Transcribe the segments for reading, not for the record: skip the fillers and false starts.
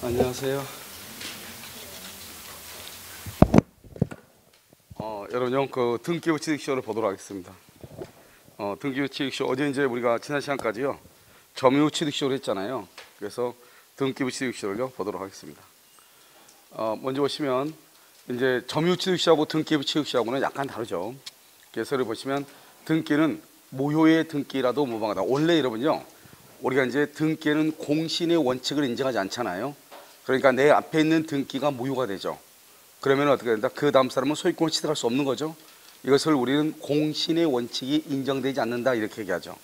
안녕하세요. 여러분, 그 등기부 취득시효를 보도록 하겠습니다. 등기부 취득시효 어제 이제 우리가 지난 시간까지요 점유 취득시효를 했잖아요. 그래서 등기부 취득시효를 보도록 하겠습니다. 먼저 보시면 이제 점유 취득시효하고 등기부 취득시효하고는 약간 다르죠. 그래서 여기 보시면 등기는 무효의 등기라도 무방하다. 원래 여러분요, 우리가 이제 등기는 공신의 원칙을 인정하지 않잖아요. 그러니까 내 앞에 있는 등기가 무효가 되죠. 그러면 어떻게 된다? 그 다음 사람은 소유권을 취득할 수 없는 거죠. 이것을 우리는 공신의 원칙이 인정되지 않는다 이렇게 얘기하죠.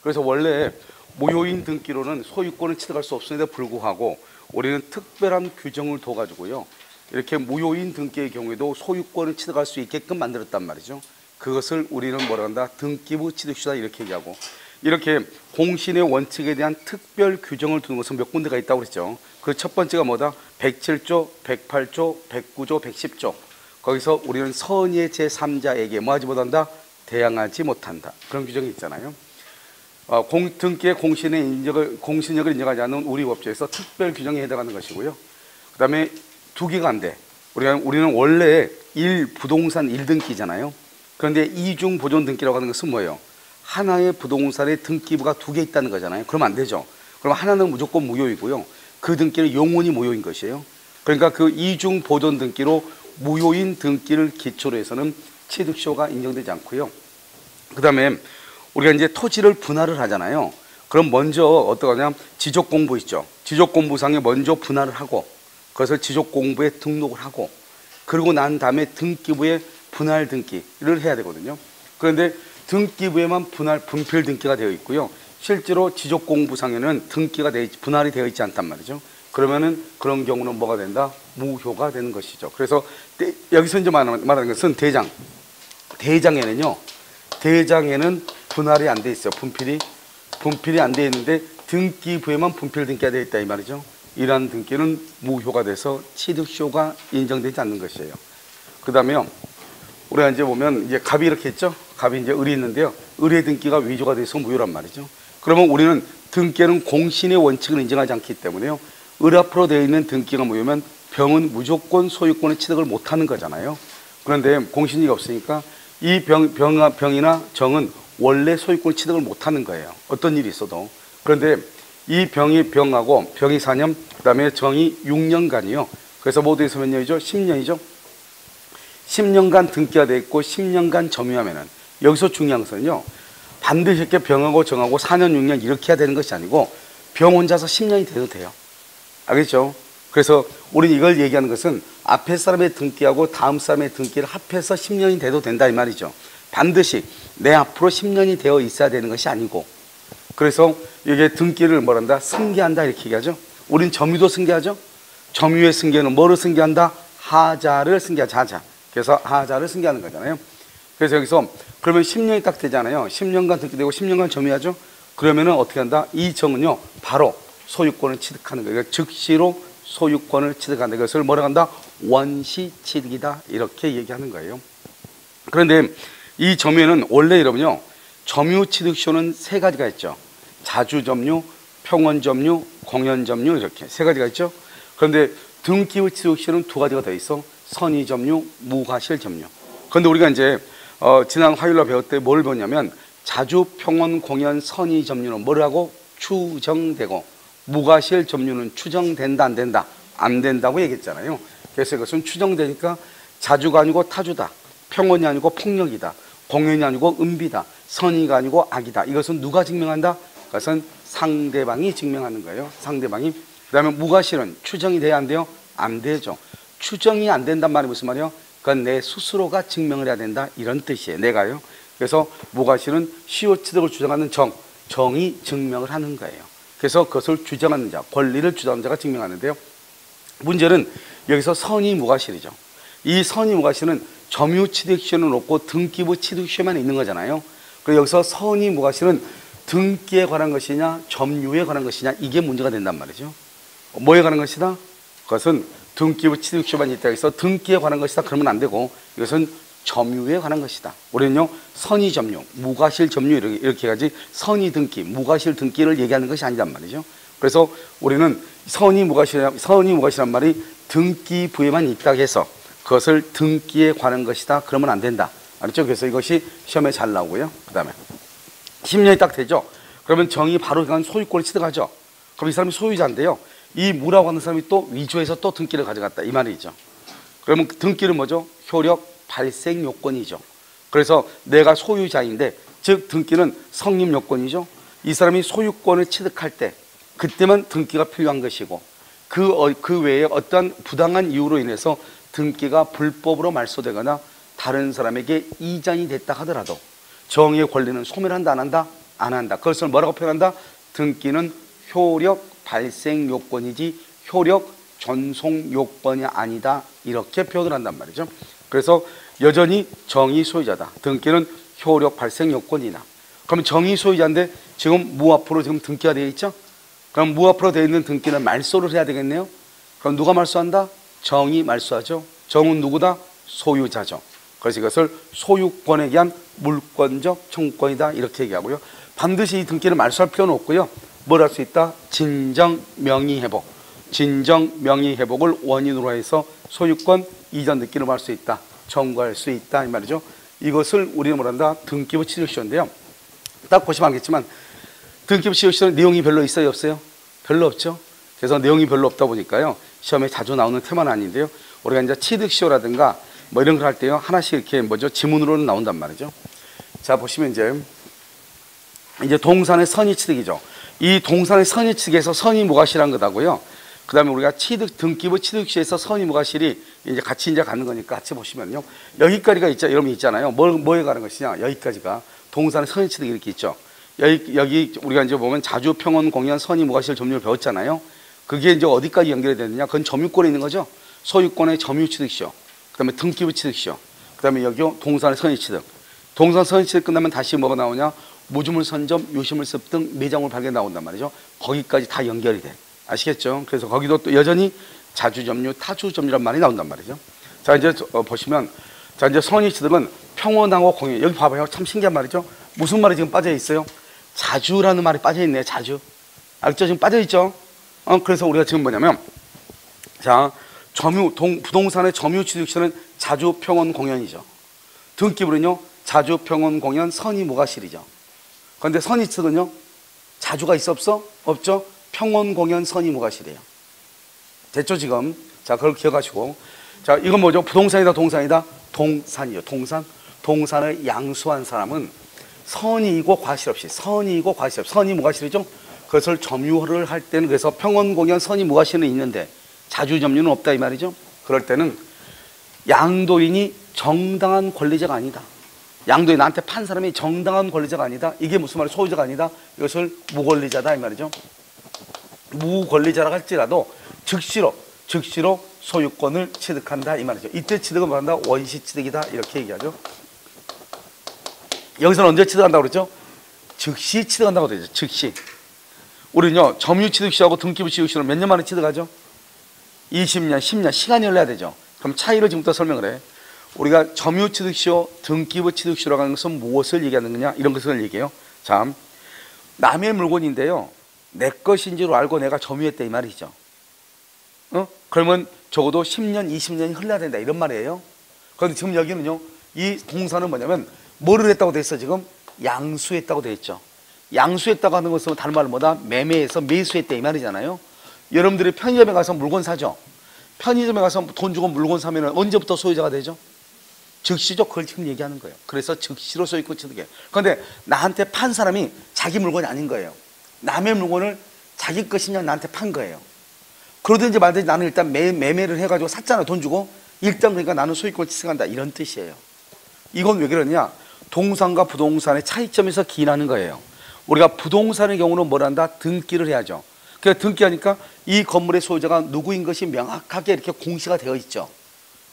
그래서 원래 무효인 등기로는 소유권을 취득할 수 없음에도 불구하고 우리는 특별한 규정을 둬가지고요, 이렇게 무효인 등기의 경우에도 소유권을 취득할 수 있게끔 만들었단 말이죠. 그것을 우리는 뭐라 한다? 등기부 취득시효다 이렇게 얘기하고, 이렇게 공신의 원칙에 대한 특별 규정을 두는 것은 몇 군데가 있다고 그랬죠. 그 첫 번째가 뭐다? 107조, 108조, 109조, 110조. 거기서 우리는 선의의 제3자에게 뭐하지 못한다? 대항하지 못한다. 그런 규정이 있잖아요. 등기의 공신력을 인정하지 않는 우리 법조에서 특별 규정에 해당하는 것이고요. 그 다음에 두 개가 안 돼. 우리는 원래 부동산 1등기잖아요. 그런데 이중 보존 등기라고 하는 것은 뭐예요? 하나의 부동산의 등기부가 두 개 있다는 거잖아요. 그러면 안 되죠. 그럼 하나는 무조건 무효이고요, 그 등기는 영원히 무효인 것이에요. 그러니까 그 이중 보존 등기로 무효인 등기를 기초로 해서는 취득시효가 인정되지 않고요. 그 다음에 우리가 이제 토지를 분할을 하잖아요. 그럼 먼저 어떠하냐? 지적공부 있죠. 지적공부상에 먼저 분할을 하고 그것을 지적공부에 등록을 하고, 그러고 난 다음에 등기부에 분할 등기를 해야 되거든요. 그런데 등기부에만 분필 등기가 되어 있고요, 실제로 지적공부상에는 분할이 되어 있지 않단 말이죠. 그러면은 그런 경우는 뭐가 된다? 무효가 되는 것이죠. 그래서 여기서 이제 말하는 것은 대장에는 분할이 안 돼 있어요. 분필이 안 돼 있는데 등기부에만 분필 등기가 되어 있다 이 말이죠. 이러한 등기는 무효가 돼서 취득시효가 인정되지 않는 것이에요. 그 다음에요, 우리가 이제 보면 이제 갑이 이렇게 있죠. 갑이 이제 을이 있는데요. 을의 등기가 위조가 돼서 무효란 말이죠. 그러면 우리는 등기는 공신의 원칙을 인정하지 않기 때문에요, 을 앞으로 되어 있는 등기가 무효면 병은 무조건 소유권의 취득을 못하는 거잖아요. 그런데 공신이 없으니까 이 병이나 정은 원래 소유권 취득을 못하는 거예요. 어떤 일이 있어도. 그런데 이 병이 4년, 그 다음에 정이 6년간이요. 그래서 모두에서 몇 년이죠? 10년이죠. 10년간 등기가 되어 있고 10년간 점유하면은, 여기서 중요한 것은요, 반드시 이렇게 병하고 정하고 4년, 6년 이렇게 해야 되는 것이 아니고 병 혼자서 10년이 돼도 돼요. 알겠죠? 그래서 우리는 이걸 얘기하는 것은 앞에 사람의 등기하고 다음 사람의 등기를 합해서 10년이 돼도 된다 이 말이죠. 반드시 내 앞으로 10년이 되어 있어야 되는 것이 아니고, 그래서 이게 등기를 뭐란다? 승계한다 이렇게 얘기하죠. 우린 점유도 승계하죠. 점유의 승계는 뭐를 승계한다? 하자를 승계하자. 하자. 그래서 하자를 승계하는 거잖아요. 그래서 여기서 그러면 10년이 딱 되잖아요. 10년간 등기되고 10년간 점유하죠. 그러면은 어떻게 한다? 이 정은요, 바로 소유권을 취득하는 거예요. 그러니까 즉시로 소유권을 취득한다. 이것을 뭐라고 한다? 원시 취득이다. 이렇게 얘기하는 거예요. 그런데 이 점유는 원래 여러분요, 점유 취득시효는 세 가지가 있죠. 자주 점유, 평원 점유, 공연 점유, 이렇게 세 가지가 있죠. 그런데 등기부 취득시효는 두 가지가 더 있어. 선의 점유, 무과실 점유. 그런데 우리가 이제 지난 화요일날 배울 때 뭘 배웠냐면, 자주, 평원, 공연, 선의 점유는 뭐라고? 추정되고, 무과실 점유는 추정된다 안 된다? 안 된다고 얘기했잖아요. 그래서 이것은 추정되니까 자주가 아니고 타주다, 평원이 아니고 폭력이다, 공연이 아니고 은비다, 선의가 아니고 악이다. 이것은 누가 증명한다? 그것은 상대방이 증명하는 거예요. 상대방이. 그 다음에 무과실은 추정이 돼야 안 돼요? 안 되죠. 추정이 안 된단 말이 무슨 말이에요? 그건 내 스스로가 증명을 해야 된다 이런 뜻이에요. 내가요. 그래서 무과실은 시효 취득을 주장하는 정이 증명을 하는 거예요. 그래서 그것을 주장하는 자, 권리를 주장하는 자가 증명하는데요. 문제는 여기서 선의 무과실이죠. 이 선의 무과실은 점유 취득시효는 없고 등기부 취득시효만 있는 거잖아요. 그래서 여기서 선의 무과실은 등기에 관한 것이냐 점유에 관한 것이냐, 이게 문제가 된단 말이죠. 뭐에 관한 것이다? 그것은 등기부 취득시효만 있다 해서 등기에 관한 것이다 그러면 안 되고, 이것은 점유에 관한 것이다. 우리는요, 선의 점유, 무과실 점유 이렇게 해야지 선의 등기, 무과실 등기를 얘기하는 것이 아니란 말이죠. 그래서 우리는 선이 무과시란 말이 등기 부에만 있다 해서 그것을 등기에 관한 것이다 그러면 안 된다. 알았죠? 그래서 이것이 시험에 잘 나오고요. 그 다음에 10년이 딱 되죠. 그러면 정이 바로 그간 소유권을 취득하죠. 그럼 이 사람이 소유자인데요. 이 무라고 하는 사람이 또 위조해서 또 등기를 가져갔다 이 말이죠. 그러면 등기는 뭐죠? 효력 발생 요건이죠. 그래서 내가 소유자인데 즉 등기는 성립 요건이죠. 이 사람이 소유권을 취득할 때 그때만 등기가 필요한 것이고 그 외에 어떠한 부당한 이유로 인해서 등기가 불법으로 말소되거나 다른 사람에게 이전이 됐다 하더라도 정의 권리는 소멸한다 안 한다? 안 한다. 그것을 뭐라고 표현한다? 등기는 효력 발생 요건이지 효력 전송 요건이 아니다. 이렇게 표현을 한단 말이죠. 그래서 여전히 정의 소유자다. 등기는 효력 발생 요건이나. 그럼 정의 소유자인데 지금 무화표로 지금 등기가 되어 있죠? 그럼 무화표로 되어 있는 등기는 말소를 해야 되겠네요. 그럼 누가 말소한다? 정이 말소하죠. 정은 누구다? 소유자죠. 그래서 이것을 소유권에 대한 물권적 청구권이다 이렇게 얘기하고요. 반드시 이 등기를 말소할 필요는 없고요. 뭘 할 수 있다? 진정 명의회복. 진정 명의회복을 원인으로 해서 소유권 이전 등기를 할 수 있다. 청구할 수 있다 이 말이죠. 이것을 우리는 뭐란다? 등기부 취득시효인데요. 딱 보시면 알겠지만 등기부 취득시효는 내용이 별로 있어요 없어요? 별로 없죠. 그래서 내용이 별로 없다 보니까요. 시험에 자주 나오는 테마는 아닌데요. 우리가 이제 취득시효라든가 뭐 이런 걸 할 때요. 하나씩 이렇게 뭐죠? 지문으로는 나온단 말이죠. 자 보시면 이제 동산의 선의취득이죠. 이 동산의 선의취득에서 선의무과실한 거다고요. 그 다음에 우리가 등기부 취득시에서 선의무과실이 이제 같이 이제 가는 거니까 같이 보시면요. 여기까지가 여러분 있잖아요. 뭐에 가는 것이냐? 여기까지가 동산의 선의취득 이렇게 있죠. 여기 우리가 이제 보면 자주평원 공연 선의무과실 점유를 배웠잖아요. 그게 이제 어디까지 연결이 되느냐? 그건 점유권에 있는 거죠. 소유권의 점유취득시효. 그 다음에 등기부 취득시효. 그 다음에 여기요. 동산의 선의취득. 동산 선의취득 끝나면 다시 뭐가 나오냐? 무주물 선점, 요시물습 등 매장물 발견 나온단 말이죠. 거기까지 다 연결이 돼. 아시겠죠? 그래서 거기도 또 여전히 자주점유, 타주점유란 말이 나온단 말이죠. 자, 이제 보시면, 자, 이제 선의취득은 평온하고 공연. 여기 봐봐요. 참 신기한 말이죠. 무슨 말이 지금 빠져 있어요? 자주라는 말이 빠져 있네. 자주. 알죠? 지금 빠져 있죠? 그래서 우리가 지금 뭐냐면, 자, 부동산의 점유취득시는 자주평온 공연이죠. 등기부는요, 자주평온 공연 선의무과실이죠. 그런데 선의취득은요, 자주가 있어 없어? 없죠? 평온 공연 선의무과실이에요. 됐죠 지금? 자, 그걸 기억하시고. 자, 이건 뭐죠? 부동산이다 동산이다? 동산이요. 동산을 양수한 사람은 선의이고 과실 없이 선의무과실이죠. 그것을 점유를 할 때는 그래서 평온 공연 선의무과실은 있는데 자주점유는 없다 이 말이죠. 그럴 때는 양도인이 정당한 권리자가 아니다. 양도인 나한테 판 사람이 정당한 권리자가 아니다. 이게 무슨 말이에요? 소유자가 아니다. 이것을 무권리자다 이 말이죠. 무권리자라 할지라도 즉시로 소유권을 취득한다 이 말이죠. 이때 취득은 뭐한다? 원시취득이다 이렇게 얘기하죠. 여기서는 언제 취득한다고 그랬죠? 즉시 취득한다고 되죠. 즉시. 우리는요 점유취득시하고 등기부취득시는 몇 년 만에 취득하죠? 20년, 10년 시간이 흘러야 되죠. 그럼 차이를 지금부터 설명을 해. 우리가 점유취득시효, 등기부취득시효라고 하는 것은 무엇을 얘기하는 거냐? 이런 것을 얘기해요. 자, 남의 물건인데요. 내 것인 줄 알고 내가 점유했다 이 말이죠. 그러면 적어도 10년, 20년이 흘러야 된다 이런 말이에요. 그런데 지금 여기는요. 이 동사는 뭐냐면 뭐를 했다고 돼 있어 지금? 양수했다고 돼 있죠. 양수했다고 하는 것은 다른 말로 뭐다? 매매해서 매수했다 이 말이잖아요. 여러분들이 편의점에 가서 물건 사죠. 편의점에 가서 돈 주고 물건 사면 언제부터 소유자가 되죠? 즉시죠. 그걸 지금 얘기하는 거예요. 그래서 즉시로 소유권 취득해. 그런데 나한테 판 사람이 자기 물건이 아닌 거예요. 남의 물건을 자기 것이냐 나한테 판 거예요. 그러든지 말든지 나는 일단 매매를 해가지고 샀잖아. 돈 주고. 일단 그러니까 나는 소유권을 취득한다. 이런 뜻이에요. 이건 왜 그러냐? 동산과 부동산의 차이점에서 기인하는 거예요. 우리가 부동산의 경우는 뭘 한다? 등기를 해야죠. 그러니까 등기하니까 이 건물의 소유자가 누구인 것이 명확하게 이렇게 공시가 되어 있죠.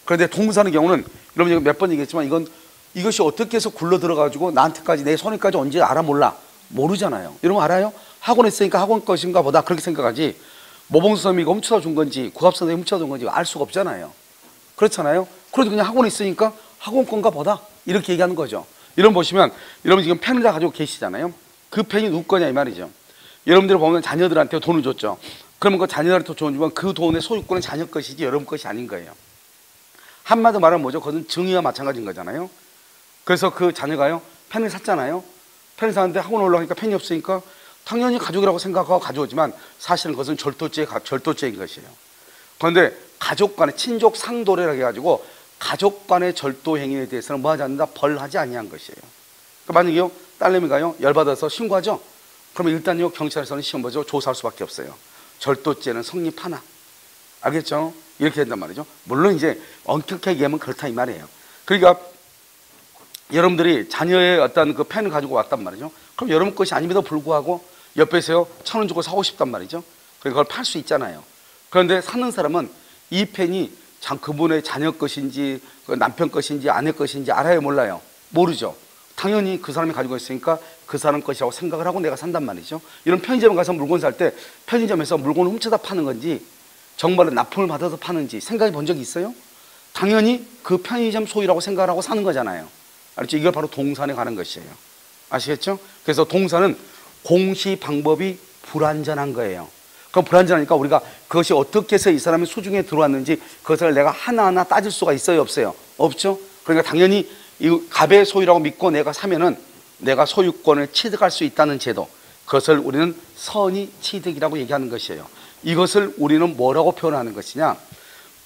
그런데 동산의 경우는 여러분 몇 번 얘기했지만 이것이 어떻게 해서 굴러 들어가지고 나한테까지 내 손에까지 언제 알아 몰라. 모르잖아요. 여러분 알아요? 학원에 있으니까 학원 것인가 보다 그렇게 생각하지 모범수 선생님이 훔쳐다 준 건지 국합 선생님이 훔쳐다 준 건지 알 수가 없잖아요. 그렇잖아요. 그래도 그냥 학원에 있으니까 학원 건가 보다 이렇게 얘기하는 거죠. 여러분 보시면 여러분 지금 펜을 다 가지고 계시잖아요. 그 펜이 누구 거냐 이 말이죠. 여러분들 보면 자녀들한테 돈을 줬죠. 그러면 그 자녀들한테 돈 주면 그 돈의 소유권은 자녀 것이지 여러분 것이 아닌 거예요. 한마디 말하면 뭐죠? 그것은 증여와 마찬가지인 거잖아요. 그래서 그 자녀가요, 펜을 샀잖아요. 펜을 샀는데 학원 올라가니까 펜이 없으니까 당연히 가족이라고 생각하고 가져오지만 사실은 그것은 절도죄인 것이에요. 그런데 가족 간의 친족 상도례라고 해가지고 가족 간의 절도 행위에 대해서는 뭐 하지 않는다? 벌하지 아니한 것이에요. 그러니까 만약에요, 딸내미가요, 열받아서 신고하죠? 그러면 일단요, 경찰에서는 시험 보죠. 조사할 수밖에 없어요. 절도죄는 성립하나? 알겠죠? 이렇게 된단 말이죠. 물론 이제 엄격하게 얘기하면 그렇다 이 말이에요. 그러니까 여러분들이 자녀의 어떤 그 펜을 가지고 왔단 말이죠. 그럼 여러분 것이 아님에도 불구하고 옆에서요 1,000원 주고 사고 싶단 말이죠. 그걸 팔 수 있잖아요. 그런데 사는 사람은 이 펜이 그분의 자녀 것인지 남편 것인지 아내 것인지 알아요, 몰라요? 모르죠. 당연히 그 사람이 가지고 있으니까 그 사람 것이라고 생각을 하고 내가 산단 말이죠. 이런 편의점 가서 물건 살 때 편의점에서 물건을 훔쳐다 파는 건지 정말로 납품을 받아서 파는지 생각해 본 적이 있어요? 당연히 그 편의점 소유라고 생각을 하고 사는 거잖아요. 알죠? 이걸 바로 동산에 가는 것이에요. 아시겠죠? 그래서 동산은 공시 방법이 불완전한 거예요. 그럼 불완전하니까 우리가 그것이 어떻게 해서 이 사람의 수중에 들어왔는지 그것을 내가 하나하나 따질 수가 있어요, 없어요? 없죠? 그러니까 당연히 이 갑의 소유라고 믿고 내가 사면은 내가 소유권을 취득할 수 있다는 제도, 그것을 우리는 선의 취득이라고 얘기하는 것이에요. 이것을 우리는 뭐라고 표현하는 것이냐?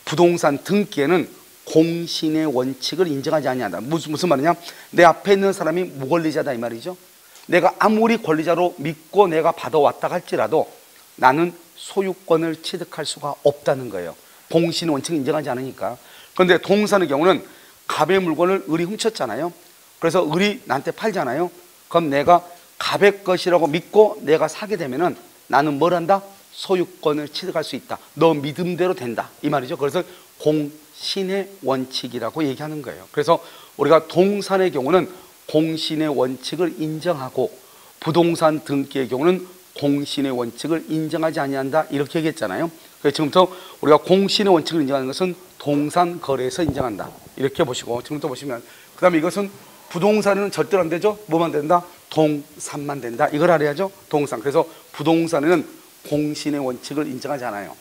부동산 등기에는 공신의 원칙을 인정하지 아니한다. 무슨 말이냐? 내 앞에 있는 사람이 무권리자다 이 말이죠. 내가 아무리 권리자로 믿고 내가 받아왔다 할지라도 나는 소유권을 취득할 수가 없다는 거예요. 공신의 원칙을 인정하지 않으니까. 그런데 동산의 경우는 갑의 물건을 을이 훔쳤잖아요. 그래서 을이 나한테 팔잖아요. 그럼 내가 갑의 것이라고 믿고 내가 사게 되면은 나는 뭘 한다? 소유권을 취득할 수 있다. 너 믿음대로 된다 이 말이죠. 그래서 공신의 원칙이라고 얘기하는 거예요. 그래서 우리가 동산의 경우는 공신의 원칙을 인정하고 부동산 등기의 경우는 공신의 원칙을 인정하지 아니한다 이렇게 얘기했잖아요. 그래서 지금부터 우리가 공신의 원칙을 인정하는 것은 동산 거래에서 인정한다 이렇게 보시고, 지금부터 보시면 그 다음에 이것은 부동산에는 절대로 안 되죠. 뭐만 된다? 동산만 된다. 이걸 알아야죠. 동산. 그래서 부동산에는 공신의 원칙을 인정하지 않아요.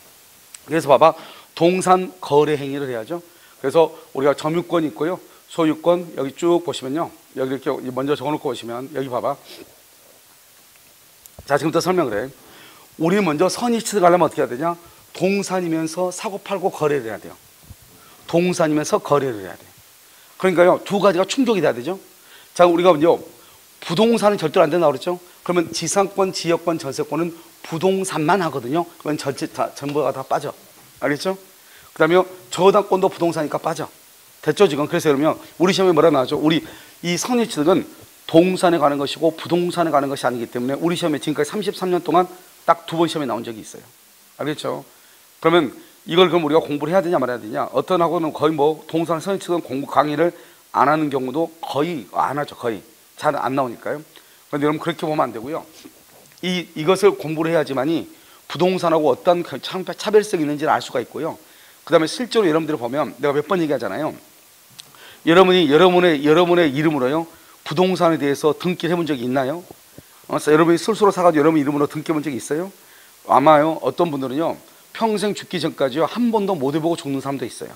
그래서 봐봐, 동산 거래 행위를 해야죠. 그래서 우리가 점유권이 있고요, 소유권 여기 쭉 보시면요, 여기 이렇게 먼저 적어놓고 보시면 여기 봐봐. 자, 지금부터 설명을 해. 우리 먼저 선의 취득하려면 어떻게 해야 되냐? 동산이면서 사고 팔고 거래를 해야 돼요. 동산이면서 거래를 해야 돼요. 그러니까요, 두 가지가 충족이 돼야 되죠. 자, 우리가 먼저 부동산은 절대로 안 된다고 그랬죠. 그러면 지상권, 지역권, 전세권은 부동산만 하거든요. 그건 전부가 다 빠져. 알겠죠? 그 다음에 저당권도 부동산이니까 빠져. 됐죠, 지금? 그래서 그러면 우리 시험에 뭐라 나왔죠? 우리 이 선의 취득은 동산에 가는 것이고 부동산에 가는 것이 아니기 때문에 우리 시험에 지금까지 33년 동안 딱 2번 시험에 나온 적이 있어요. 알겠죠? 그러면 이걸 그럼 우리가 공부를 해야 되냐 말아야 되냐? 어떤 학원은 거의 뭐 동산 선의 취득은 공부 강의를 안 하는 경우도 거의 안 하죠. 거의 잘 안 나오니까요. 그런데 여러분 그렇게 보면 안 되고요. 이것을 공부를 해야지만이 부동산하고 어떤 차별성이 있는지를 알 수가 있고요. 그 다음에 실제로 여러분들이 보면 내가 몇 번 얘기하잖아요. 여러분의 이름으로요 부동산에 대해서 등기를 해본 적이 있나요? 여러분이 스스로 사가지고 여러분 이름으로 등기해본 적이 있어요? 아마요 어떤 분들은요 평생 죽기 전까지요 한 번도 못 해보고 죽는 사람도 있어요.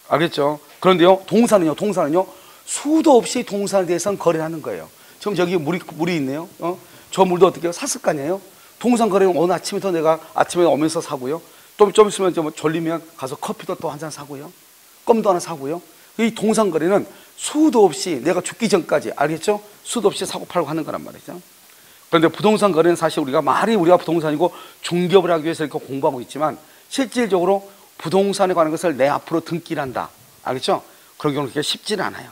알겠죠? 그런데요 동산은요 수도 없이 동산에 대해서는 거래를 하는 거예요. 지금 저기 물이 있네요. 저 물도 어떻게 해요? 샀을 거 아니에요? 동산 거래는 어느 아침부터 내가 아침에 오면서 사고요. 좀 있으면 좀 졸리면 가서 커피도 또 한 잔 사고요. 껌도 하나 사고요. 이 동산 거래는 수도 없이 내가 죽기 전까지, 알겠죠? 수도 없이 사고 팔고 하는 거란 말이죠. 그런데 부동산 거래는 사실 우리가 부동산이고 중개업을 하기 위해서 이렇게 공부하고 있지만 실질적으로 부동산에 관한 것을 내 앞으로 등기를 한다. 알겠죠? 그런 경우는 그렇게 쉽지는 않아요.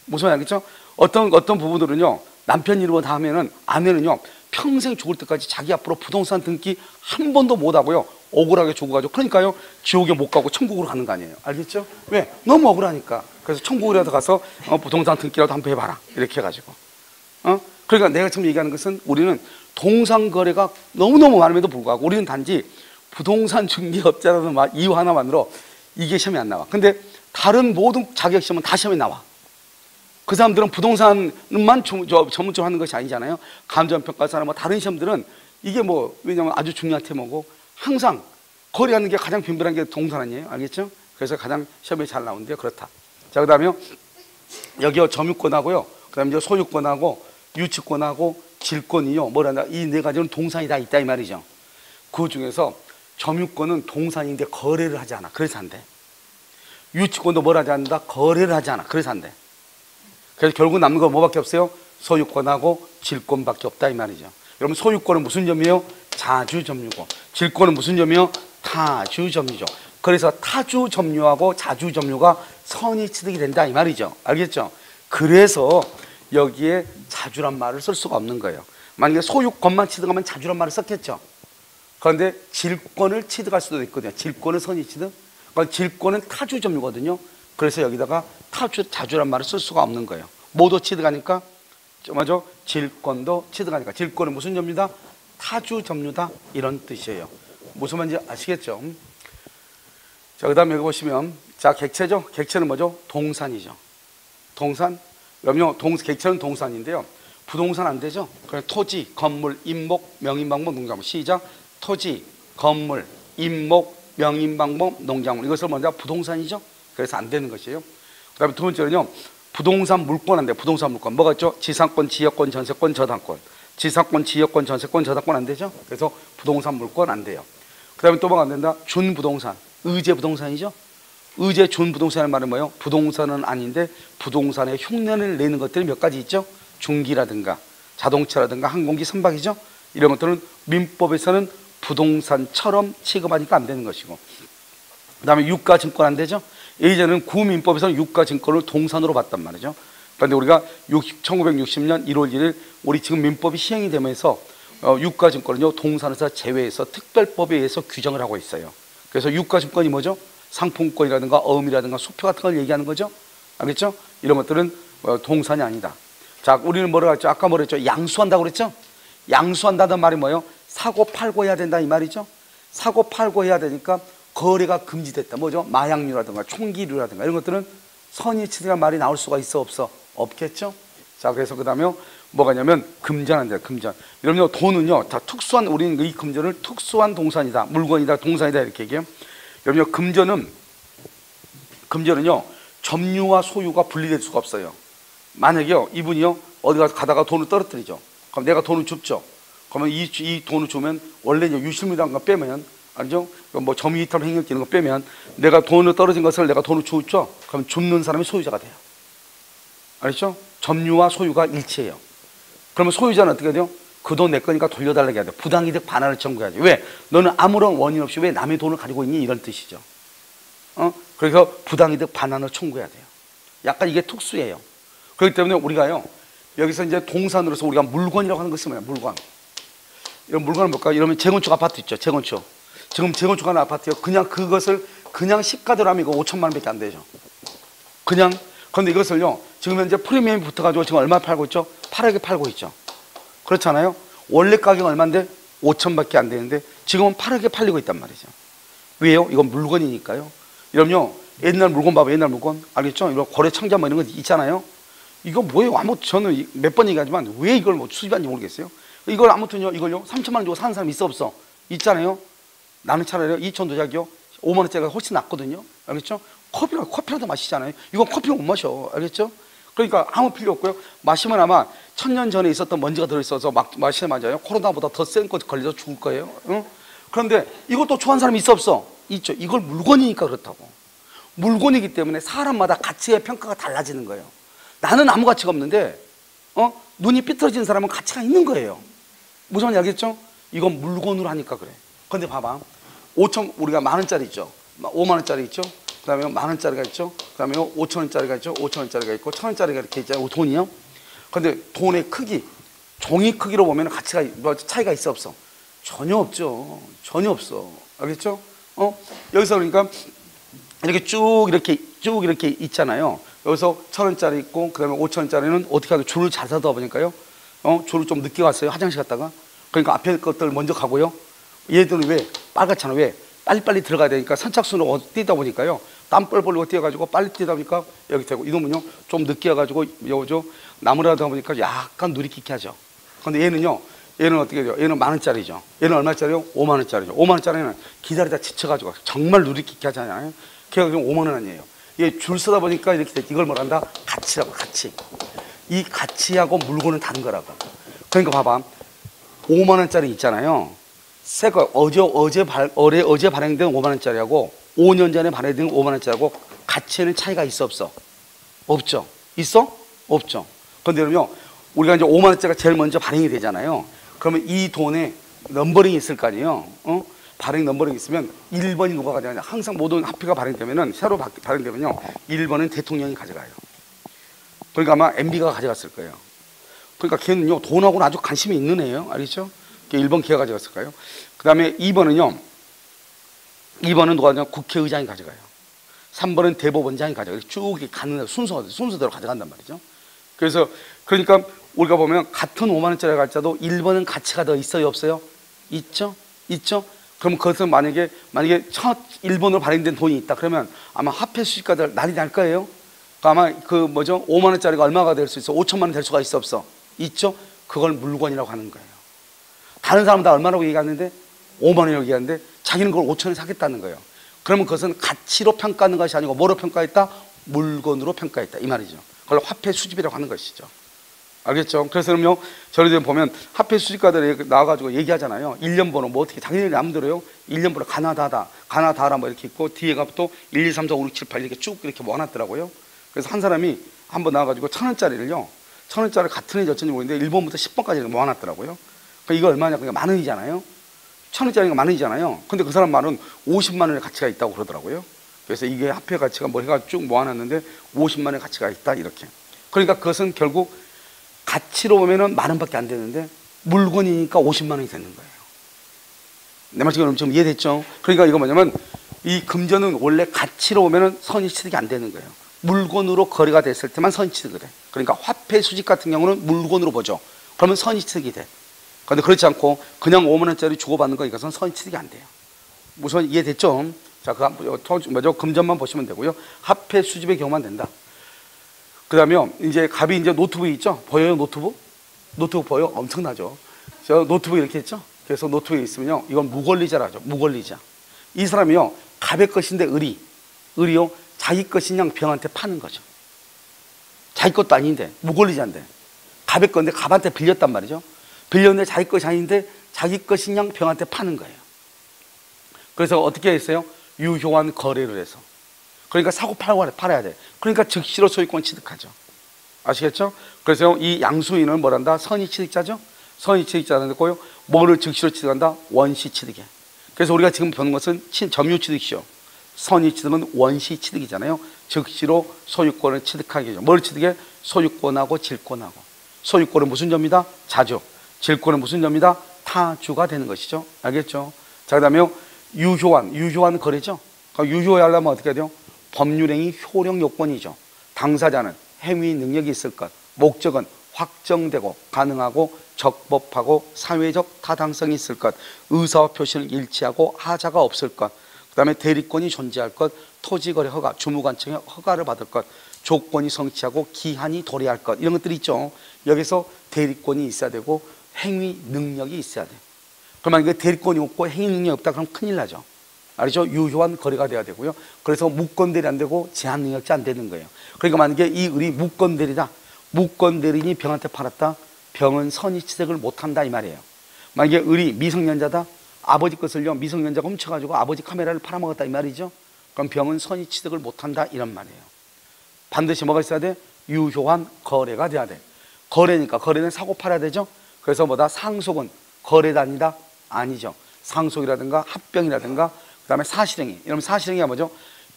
무슨 말인지 알겠죠? 어떤 부부들은요 남편 이름으로 다 하면은 아내는요 평생 죽을 때까지 자기 앞으로 부동산 등기 한 번도 못 하고요 억울하게 죽어가지고, 그러니까요 지옥에 못 가고 천국으로 가는 거 아니에요. 알겠죠? 왜? 너무 억울하니까. 그래서 천국이라도 가서 부동산 등기라도 한번 해봐라 이렇게 해가지고 그러니까 내가 지금 얘기하는 것은 우리는 동산 거래가 너무너무 많음에도 불구하고 우리는 단지 부동산 중개업자라는 이유 하나만으로 이게 시험에 안 나와. 근데 다른 모든 자격 시험은 다 시험에 나와. 그 사람들은 부동산만 전문적으로 하는 것이 아니잖아요. 감정평가사나 뭐 다른 시험들은 이게 뭐 왜냐면 아주 중요한 테마고 항상 거래하는 게 가장 빈번한 게 동산 아니에요? 알겠죠? 그래서 가장 시험에 잘 나오는데요. 그렇다. 자, 그 다음에 여기요 점유권하고요. 그 다음에 이제 소유권하고 유치권하고 질권이요. 뭐란다. 이 네 가지는 동산이 다 있다 이 말이죠. 그 중에서 점유권은 동산인데 거래를 하지 않아. 그래서 안 돼. 유치권도 뭘 하지 않는다? 거래를 하지 않아. 그래서 안 돼. 그래서 결국 남는 거 뭐밖에 없어요? 소유권하고 질권밖에 없다 이 말이죠. 여러분 소유권은 무슨 점이에요? 자주점유고. 질권은 무슨 점이에요? 타주점유죠. 그래서 타주점유하고 자주점유가 선의취득이 된다 이 말이죠. 알겠죠? 그래서 여기에 자주란 말을 쓸 수가 없는 거예요. 만약에 소유권만 취득하면 자주란 말을 썼겠죠. 그런데 질권을 취득할 수도 있거든요. 질권은 선의취득. 그러니까 질권은 타주점유거든요. 그래서 여기다가 자주란 말을 쓸 수가 없는 거예요. 모두 취득하니까 맞아? 질권도 취득하니까. 질권은 무슨 점유다? 타주점유다 이런 뜻이에요. 무슨 말인지 아시겠죠? 자, 그 다음에 여기 보시면 자 객체죠? 객체는 뭐죠? 동산이죠. 동산? 그럼요. 객체는 동산인데요. 부동산 안 되죠? 그래서 토지, 건물, 임목, 명인방목, 농작물. 시작. 토지, 건물, 임목, 명인방목, 농작물. 이것을 먼저 부동산이죠? 그래서 안 되는 것이에요. 그 다음에 두 번째는요. 부동산 물권 안 돼요. 부동산 물권. 뭐가 있죠? 지상권, 지역권, 전세권, 저당권. 지상권, 지역권, 전세권, 저당권 안 되죠? 그래서 부동산 물권 안 돼요. 그 다음에 또 뭐가 안 된다? 준부동산. 의제 부동산이죠? 의제 준부동산의 말은 뭐예요? 부동산은 아닌데 부동산의 흉내를 내는 것들이 몇 가지 있죠? 중기라든가 자동차라든가 항공기, 선박이죠? 이런 것들은 민법에서는 부동산처럼 취급하니까 안 되는 것이고, 그 다음에 유가증권 안 되죠? 예전에는 구민법에서는 유가증권을 동산으로 봤단 말이죠. 그런데 우리가 1960년 1월 1일 우리 지금 민법이 시행이 되면서 유가증권은요 동산에서 제외해서 특별법에 의해서 규정을 하고 있어요. 그래서 유가증권이 뭐죠? 상품권이라든가 어음이라든가 수표 같은 걸 얘기하는 거죠. 알겠죠? 이런 것들은 동산이 아니다. 자, 우리는 뭐라고 했죠? 아까 뭐라 했죠? 양수한다고 그랬죠? 양수한다는 말이 뭐예요? 사고 팔고 해야 된다 이 말이죠. 사고 팔고 해야 되니까 거래가 금지됐다. 뭐죠? 마약류라든가 총기류라든가 이런 것들은 선의취득이라는 말이 나올 수가 있어 없어? 없겠죠? 자, 그래서 그 다음에 뭐가 냐면 금전한대요. 금전. 여러분요 돈은요 다 특수한, 우리는 이 금전을 특수한 동산이다, 물건이다, 동산이다 이렇게 얘기해요. 여러분요 금전은요 점유와 소유가 분리될 수가 없어요. 만약에요 이분이요 어디 가다가 돈을 떨어뜨리죠. 그럼 내가 돈을 줍죠. 그러면 이 돈을 주면 원래 유실물이라는 거 빼면 알죠? 뭐 점유이탈 행위권 이런 거 빼면 내가 돈을 떨어진 것을 내가 돈을 줬죠. 그럼 줍는 사람이 소유자가 돼요. 알죠? 점유와 소유가 일치해요. 그러면 소유자는 어떻게 돼요? 그 돈 내 거니까 돌려달라고 해야 돼요. 부당이득 반환을 청구해야지. 왜? 너는 아무런 원인 없이 왜 남의 돈을 가지고 있니? 이런 뜻이죠. 그래서 부당이득 반환을 청구해야 돼요. 약간 이게 특수해요. 그렇기 때문에 우리가요 여기서 이제 동산으로서 우리가 물건이라고 하는 것이 뭐야? 물건. 이런 물건은 뭘까? 이러면 재건축 아파트 있죠. 재건축. 지금 재건축하는 아파트요. 그냥 그것을 그냥 시가대로 하면 이거 5천만 원밖에 안 되죠. 그냥. 그런데 이것을요 지금 현재 프리미엄이 붙어가지고 지금 얼마 팔고 있죠? 8억에 팔고 있죠. 그렇잖아요. 원래 가격 얼마인데 5천밖에 안 되는데 지금은 8억에 팔리고 있단 말이죠. 왜요? 이건 물건이니까요. 여러분요 옛날 물건 봐봐요. 옛날 물건 알겠죠? 이런 거래 창자 뭐 이런 거 있잖아요. 이거 뭐예요? 아무튼 저는 몇 번 얘기하지만 왜 이걸 뭐 수입하는지 모르겠어요. 이걸 아무튼요 이걸요 3천만 원 주고 사는 사람 있어 없어? 있잖아요. 나는 차라리 2천 도자기요 5만 원짜리가 훨씬 낫거든요. 알겠죠? 커피라도 마시잖아요. 이건 커피를 못 마셔. 알겠죠? 그러니까 아무 필요 없고요. 마시면 아마 1000년 전에 있었던 먼지가 들어있어서 마시면 맞아요. 코로나보다 더 센 거 걸려서 죽을 거예요. 응? 그런데 이것도 좋아하는 사람이 있어 없어? 있죠. 이걸 물건이니까 그렇다고. 물건이기 때문에 사람마다 가치의 평가가 달라지는 거예요. 나는 아무 가치가 없는데 눈이 삐뚤어진 사람은 가치가 있는 거예요. 무슨 말인지 알겠죠? 이건 물건으로 하니까 그래. 그런데 봐봐. 5천 우리가 만 원짜리 있죠. 5만 원짜리 있죠. 그 다음에 만 원짜리가 있죠. 그 다음에 5천 원짜리가 있죠. 5천 원짜리가 있고 1,000 원짜리가 이렇게 있잖아요. 돈이요. 그런데 돈의 크기, 종이 크기로 보면 가치가 차이가 있어 없어? 전혀 없죠. 전혀 없어. 알겠죠? 여기서 그러니까 이렇게 쭉 이렇게 있잖아요. 여기서 1,000 원짜리 있고 그 다음에 5천 원짜리는 어떻게 하죠? 줄을 잘 서다 보니까요. 줄을 좀 늦게 갔어요. 화장실 갔다가. 그러니까 앞에 것들 먼저 가고요. 얘들은 왜 빨갛잖아. 왜? 빨리빨리 들어가야 되니까 선착순으로 뛰다 보니까요 땀 뻘뻘 흘리고 뛰어가지고 빨리 뛰다 보니까 여기 되고, 이놈은요 좀 늦게 와가지고 여죠 나무라 하다 보니까 약간 누리끼게 하죠. 근데 얘는 어떻게 돼요? 얘는 10,000원짜리죠. 얘는 얼마짜리요? 50,000원짜리죠. 50,000원짜리는 기다리다 지쳐가지고 정말 누리끼게 하잖아요. 그래서 5만 원 아니에요. 얘 줄 서다 보니까 이렇게 돼. 이걸 뭐란다? 가치라고, 가치. 이 가치하고 물건은 다른 거라고. 그러니까 봐봐. 5만 원짜리 있잖아요. 새 거, 어제 발행된 5만 원짜리하고 5년 전에 발행된 5만 원짜리하고 가치에는 차이가 있어, 없어? 없죠. 있어? 없죠. 그런데 그러면 우리가 이제 5만 원짜리가 제일 먼저 발행이 되잖아요. 그러면 이 돈에 넘버링이 있을 거 아니에요. 발행 넘버링이 있으면 1번이 누가 가져가냐. 항상 모든 화폐가 발행되면은, 새로 발행되면요, 1번은 대통령이 가져가요. 그러니까 아마 MB가 가져갔을 거예요. 그러니까 걔는요, 돈하고는 아주 관심이 있는 애예요. 알겠죠? 1번 걔가 가져갔을 거예요. 그 다음에 2번은요, 2번은 누가 가져가냐. 국회의장이 가져가요. 3번은 대법원장이 가져가요. 쭉 가는 순서대로 가져간단 말이죠. 그래서, 그러니까 우리가 보면 같은 5만 원짜리 갈자도 1번은 가치가 더 있어요, 없어요? 있죠? 있죠? 그럼 그것은 만약에 첫 1번으로 발행된 돈이 있다. 그러면 아마 화폐 수집가들 난리 날 거예요. 아마 5만 원짜리가 얼마가 될 수 있어? 5천만 원 될 수가 있어, 없어? 있죠? 그걸 물건이라고 하는 거예요. 다른 사람은 다 얼마라고 얘기하는데? 5만 원이라고 얘기하는데 자기는 그걸 5천 원에 사겠다는 거예요. 그러면 그것은 가치로 평가하는 것이 아니고 뭐로 평가했다? 물건으로 평가했다. 이 말이죠. 그걸 화폐 수집이라고 하는 것이죠. 알겠죠? 그래서 그럼요, 저희들 보면 화폐 수집가들이 나와가지고 얘기하잖아요. 1년 번호, 뭐 어떻게, 자기네들이 안 들어요? 1년 번호 가나다라 뭐 이렇게 있고, 뒤에가 또 1, 2, 3, 4, 5, 6, 7, 8 이렇게 쭉 이렇게 모아놨더라고요. 그래서 한 사람이 한번 나와가지고 1,000원짜리를요, 1,000원짜리 같은 애지 어쩐지 모르겠는데 1번부터 10번까지 모아놨더라고요. 그러니까 이거 얼마냐? 그러니까 10,000원이잖아요. 1,000원짜리가 10,000원이잖아요. 근데 그 사람 말은 50만 원의 가치가 있다고 그러더라고요. 그래서 이게 화폐 가치가 뭐 해가 쭉 모아놨는데 50만 원의 가치가 있다, 이렇게. 그러니까 그것은 결국 가치로 보면은 10,000원밖에 안 되는데 물건이니까 50만 원이 되는 거예요. 내 말 지금 이해됐죠? 그러니까 이거 뭐냐면, 이 금전은 원래 가치로 보면은 선의 취득이 안 되는 거예요. 물건으로 거래가 됐을 때만 선의 취득을 해. 그러니까 화폐 수집 같은 경우는 물건으로 보죠. 그러면 선의 취득이 돼. 그런데 그렇지 않고 그냥 5만 원짜리 주고받는 거, 이것은 선의 취득이 안 돼요. 우선 이해됐죠? 자, 금전만 보시면 되고요. 화폐 수집의 경우만 된다. 그 다음에 이제 갑이 이제 노트북 있죠? 보여요, 노트북? 노트북 보여? 엄청나죠? 저 노트북 이렇게 했죠? 그래서 노트북에 있으면요, 이건 무권리자라죠. 무권리자. 이 사람이요, 갑의 것인데 을이요, 자기 것인 양 병한테 파는 거죠. 자기 것도 아닌데, 무권리자인데. 갑의 건데 갑한테 빌렸단 말이죠. 빌렸는데 자기 것이 아닌데 자기 것인 양 병한테 파는 거예요. 그래서 어떻게 했어요? 유효한 거래를 해서. 그러니까 사고 팔아야 돼. 그러니까 즉시로 소유권 취득하죠. 아시겠죠? 그래서 이 양수인은 뭐란다? 선의 취득자죠? 선의 취득자는 됐고요. 뭐를 즉시로 취득한다? 원시 취득에. 그래서 우리가 지금 보는 것은 점유 취득이죠. 선의 취득은 원시 취득이잖아요. 즉시로 소유권을 취득하기죠. 뭘 취득해? 소유권하고 질권하고. 소유권은 무슨 점이다? 자주. 질권은 무슨 점이다? 타주가 되는 것이죠. 알겠죠? 자, 그 다음에 유효한 거래죠. 그러니까 유효하려면 어떻게 해야 돼요? 법률행위 효력 요건이죠. 당사자는 행위 능력이 있을 것, 목적은 확정되고 가능하고 적법하고 사회적 타당성이 있을 것, 의사와 표시를 일치하고 하자가 없을 것, 그 다음에 대리권이 존재할 것, 토지거래 허가, 주무관청의 허가를 받을 것, 조건이 성취하고 기한이 도래할 것, 이런 것들이 있죠. 여기서 대리권이 있어야 되고 행위 능력이 있어야 돼. 그러면 이게 대리권이 없고 행위 능력이 없다 그러면 큰일 나죠. 알죠? 유효한 거래가 돼야 되고요. 그래서 무권대리 안 되고 제한 능력자 안 되는 거예요. 그러니까 만약에 이 을이 무권대리다. 무권대리인이 병한테 팔았다. 병은 선의 취득을 못한다, 이 말이에요. 만약에 을이 미성년자다. 아버지 것을요, 미성년자가 훔쳐가지고 아버지 카메라를 팔아먹었다, 이 말이죠. 그럼 병은 선의 취득을 못한다, 이런 말이에요. 반드시 뭐가 있어야 돼? 유효한 거래가 돼야 돼. 거래니까 거래는 사고 팔아야 되죠. 그래서 뭐다? 상속은 거래단이다? 아니죠. 상속이라든가 합병이라든가 그 다음에 사실행위. 이러면 사실행위가 뭐죠?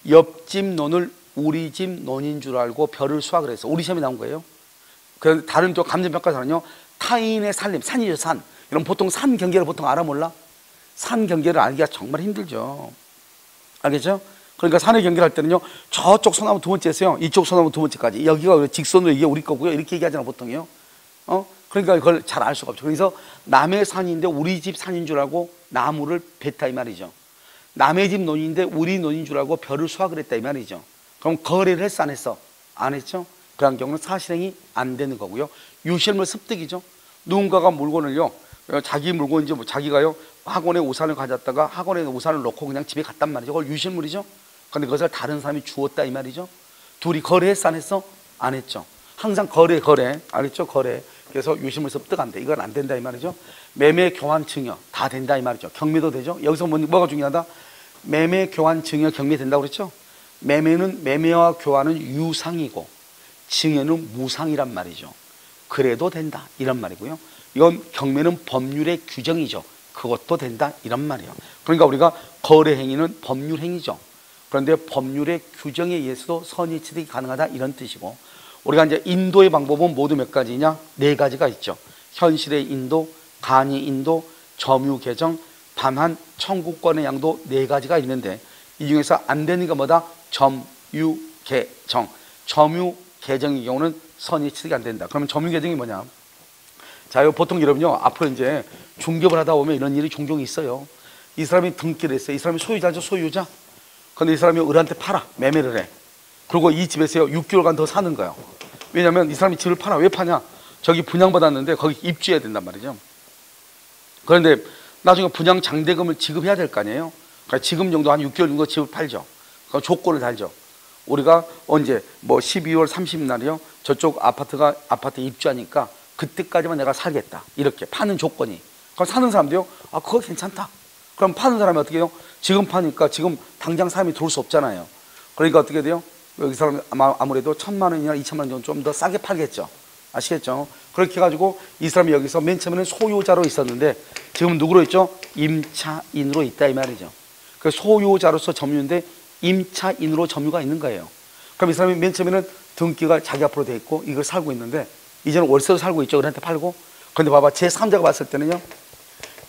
옆집 논을 우리 집 논인 줄 알고 별을 수확을 해서 우리 시험에 나온 거예요. 그 다른 쪽 감정평가사는요, 타인의 살림, 산이죠, 산. 이런 보통 산 경계를 보통 알아 몰라? 산 경계를 알기가 정말 힘들죠. 알겠죠? 그러니까 산의 경계를 할 때는요, 저쪽 소나무 두 번째에서요, 이쪽 소나무 두 번째까지. 여기가 직선으로 이게 우리 거고요. 이렇게 얘기하잖아, 보통요. 그러니까 그걸 잘 알 수가 없죠. 그래서 남의 산인데 우리 집 산인 줄 알고 나무를 뱉다, 이 말이죠. 남의 집 논인데 우리 논인 줄 알고 벼를 수확을 했다 이 말이죠. 그럼 거래를 했어 안 했어? 안 했죠. 그런 경우는 사실행위 안 되는 거고요. 유실물 습득이죠. 누군가가 물건을요, 자기 물건인지 뭐 자기가요 학원에 우산을 가졌다가 학원에 우산을 놓고 그냥 집에 갔단 말이죠. 그걸 유실물이죠. 근데 그것을 다른 사람이 주었다 이 말이죠. 둘이 거래했어 안 했어? 안 했죠. 항상 거래 알겠죠? 거래. 그래서 유실물 습득 안 돼. 이건 안 된다 이 말이죠. 매매 교환 증여 다 된다 이 말이죠. 경매도 되죠. 여기서 뭐가 중요하다? 매매 교환 증여 경매 된다고 그랬죠. 매매는 매매와 교환은 유상이고 증여는 무상이란 말이죠. 그래도 된다 이런 말이고요. 이건 경매는 법률의 규정이죠. 그것도 된다 이런 말이에요. 그러니까 우리가 거래 행위는 법률 행위죠. 그런데 법률의 규정에 의해서도 선의 취득이 가능하다 이런 뜻이고, 우리가 이제 인도의 방법은 모두 몇 가지냐? 4가지가 있죠. 현실의 인도, 간이 인도, 점유 개정, 반환, 청구권의 양도 4가지가 있는데 이 중에서 안 되는 게 뭐다? 점유 개정. 점유 개정의 경우는 선의 취득이 안 된다. 그러면 점유 개정이 뭐냐? 자, 보통 여러분요 앞으로 이제 중개를 하다 보면 이런 일이 종종 있어요. 이 사람이 등기를 했어요. 이 사람이 소유자죠, 소유자. 근데 이 사람이 을한테 팔아, 매매를 해. 그리고 이 집에서요 6개월간 더 사는 거예요. 왜냐하면 이 사람이 집을 팔아. 왜 파냐? 저기 분양받았는데 거기 입주해야 된단 말이죠. 그런데 나중에 분양 장대금을 지급해야 될 거 아니에요. 그러니까 지금 정도 한 6개월 정도 집을 팔죠. 그 조건을 달죠. 우리가 언제 뭐 12월 30일날이요 저쪽 아파트 입주하니까 그때까지만 내가 살겠다 이렇게 파는 조건이. 그럼 사는 사람도요 아 그거 괜찮다. 그럼 파는 사람이 어떻게 해요? 지금 파니까 지금 당장 사람이 들어올 수 없잖아요. 그러니까 어떻게 돼요? 여기 사람 아무래도 1,000만 원이나 2,000만 원 정도 좀 더 싸게 팔겠죠. 아시겠죠? 그렇게 해가지고 이 사람이 여기서 맨 처음에는 소유자로 있었는데 지금 누구로 있죠? 임차인으로 있다 이 말이죠. 그 소유자로서 점유인데 임차인으로 점유가 있는 거예요. 그럼 이 사람이 맨 처음에는 등기가 자기 앞으로 돼 있고 이걸 살고 있는데 이제는 월세로 살고 있죠. 그한테 팔고. 그런데 봐봐 제3자가 봤을 때는요.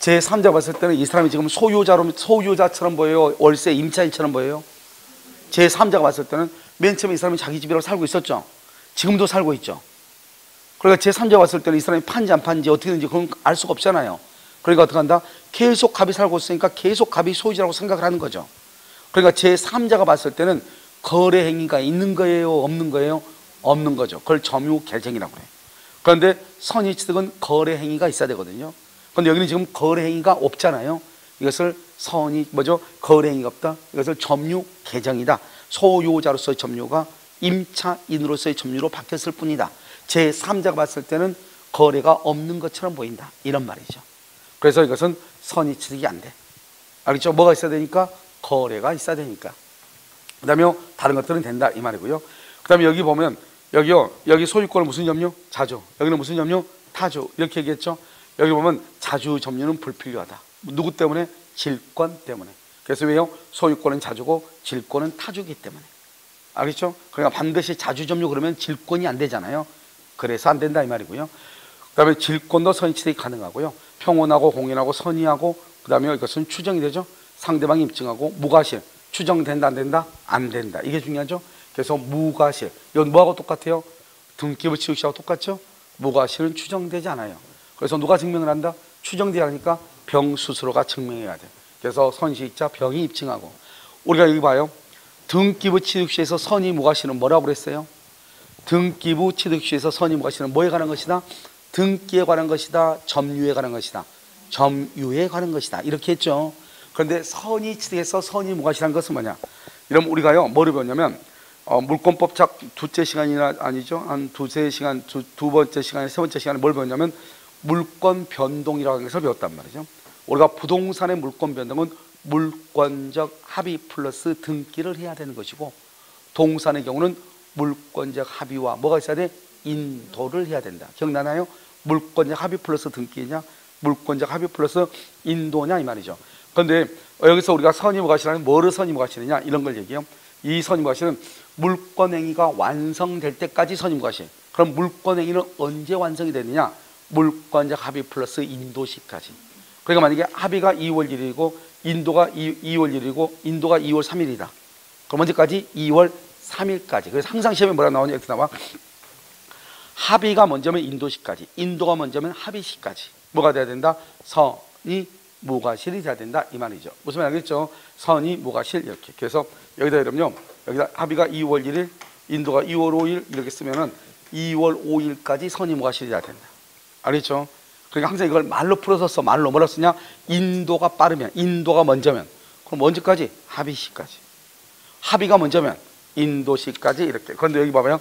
제3자가 봤을 때는 이 사람이 지금 소유자처럼 보여요? 월세 임차인처럼 보여요? 제3자가 봤을 때는 맨 처음에 이 사람이 자기 집이라고 살고 있었죠. 지금도 살고 있죠. 그러니까 제3자가 봤을 때는 이 사람이 판지 안 판지 어떻게 되는지 그건 알 수가 없잖아요. 그러니까 어떻게 한다? 계속 갑이 살고 있으니까 계속 갑이 소유자라고 생각을 하는 거죠. 그러니까 제3자가 봤을 때는 거래 행위가 있는 거예요? 없는 거예요? 없는 거죠. 그걸 점유 개정이라고 해요. 그런데 선의 취득은 거래 행위가 있어야 되거든요. 그런데 여기는 지금 거래 행위가 없잖아요. 이것을 선의 뭐죠? 거래 행위가 없다. 이것을 점유 개정이다. 소유자로서의 점유가 임차인으로서의 점유로 바뀌었을 뿐이다. 제3자가 봤을 때는 거래가 없는 것처럼 보인다. 이런 말이죠. 그래서 이것은 선의 취득이 안 돼. 알겠죠? 뭐가 있어야 되니까? 거래가 있어야 되니까. 그 다음에 다른 것들은 된다 이 말이고요. 그 다음에 여기 보면 여기 소유권은 무슨 점유? 자주. 여기는 무슨 점유? 타주. 이렇게 얘기했죠. 여기 보면 자주 점유는 불필요하다. 누구 때문에? 질권 때문에. 그래서 왜요? 소유권은 자주고 질권은 타주기 때문에. 알겠죠? 그러니까 반드시 자주 점유 그러면 질권이 안 되잖아요. 그래서 안 된다 이 말이고요. 그 다음에 질권도 선의 취득이 가능하고요. 평온하고 공인하고 선의하고 그 다음에 이것은 추정이 되죠. 상대방이 입증하고 무과실. 추정된다 안 된다? 안 된다. 이게 중요하죠. 그래서 무과실. 이건 뭐하고 똑같아요? 등기부 취득시하고 똑같죠? 무과실은 추정되지 않아요. 그래서 누가 증명을 한다? 추정되지 않으니까 병 스스로가 증명해야 돼. 그래서 선시익자 병이 입증하고. 우리가 여기 봐요. 등기부 취득시에서 선의 무과실은 뭐라고 그랬어요? 등기부 취득시에서 선의 무과실은 뭐에 관한 것이다? 등기에 관한 것이다. 점유에 관한 것이다. 점유에 관한 것이다. 이렇게 했죠. 그런데 선의 취득에서 선의 무과실한 것은 뭐냐? 이러면 우리가요 뭐를 배웠냐면 물권법 작 두째 시간이나 아니죠? 한 두세 시간, 두 번째 시간에 세 번째 시간에 뭘 배웠냐면 물권 변동이라는 것을 배웠단 말이죠. 우리가 부동산의 물권 변동은 물권적 합의 플러스 등기를 해야 되는 것이고, 동산의 경우는 물권적 합의와 뭐가 있어야 돼? 인도를 해야 된다. 기억나나요? 물권적 합의 플러스 등기냐, 물권적 합의 플러스 인도냐 이 말이죠. 그런데 여기서 우리가 선의 무과실하면 뭐를 선의 무과실이냐 이런 걸 얘기해요. 이 선의 무과실은 물권행위가 완성될 때까지 선의 무과실. 그럼 물권행위는 언제 완성이 되느냐? 물권적 합의 플러스 인도시까지. 그러니까 만약에 합의가 2월 1일이고 인도가 2월 1일이고 인도가 2월 3일이다. 그럼 언제까지? 2월 3일까지. 그래서 항상 시험에 뭐라 나오냐 이렇게 나와. 합의가 먼저면 인도시까지, 인도가 먼저면 합의시까지. 뭐가 돼야 된다? 선의 무과실이 돼야 된다 이 말이죠. 무슨 말 알겠죠? 선이 무과실 이렇게. 그래서 여기다 여러분요, 여기다 합의가 2월 1일, 인도가 2월 5일 이렇게 쓰면은 2월 5일까지 선이 무과실이 돼야 된다. 알겠죠? 그러니까 항상 이걸 말로 풀어서 써. 말로 뭐라 쓰냐? 인도가 빠르면, 인도가 먼저면, 그럼 언제까지? 합의시까지. 합의가 먼저면 인도시까지 이렇게. 그런데 여기 봐봐요.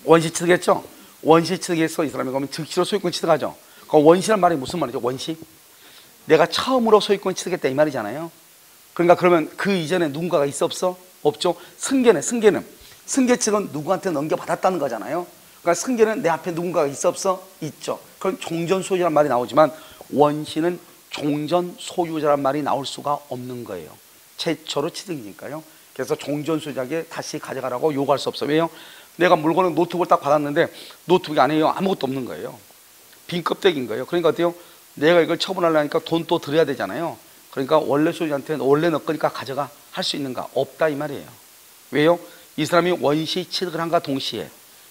원시 취득했죠? 원시 취득에서 이 사람이 그러면 즉시로 소유권 취득하죠. 그 원시란 말이 무슨 말이죠? 원시? 내가 처음으로 소유권 취득했다 이 말이잖아요. 그러니까 그러면 그 이전에 누군가가 있어 없어? 없죠. 승계는 승계 측은 누구한테 넘겨받았다는 거잖아요. 그러니까 승계는 내 앞에 누군가가 있어 없어? 있죠. 그럼 종전 소유자란 말이 나오지만 원시는 종전 소유자란 말이 나올 수가 없는 거예요. 최초로 취득이니까요. 그래서 종전 소유자에게 다시 가져가라고 요구할 수 없어요. 왜요? 내가 물건을 노트북을 딱 받았는데 노트북이 안에요 아무것도 없는 거예요. 빈 껍데기인 거예요. 그러니까 어때요? 내가 이걸 처분하려니까 돈 또 드려야 되잖아요. 그러니까 원래 소유자한테 원래 너 거니까 가져가 할 수 있는가? 없다 이 말이에요. 왜요? 이 사람이 원시 취득을 한과 동시에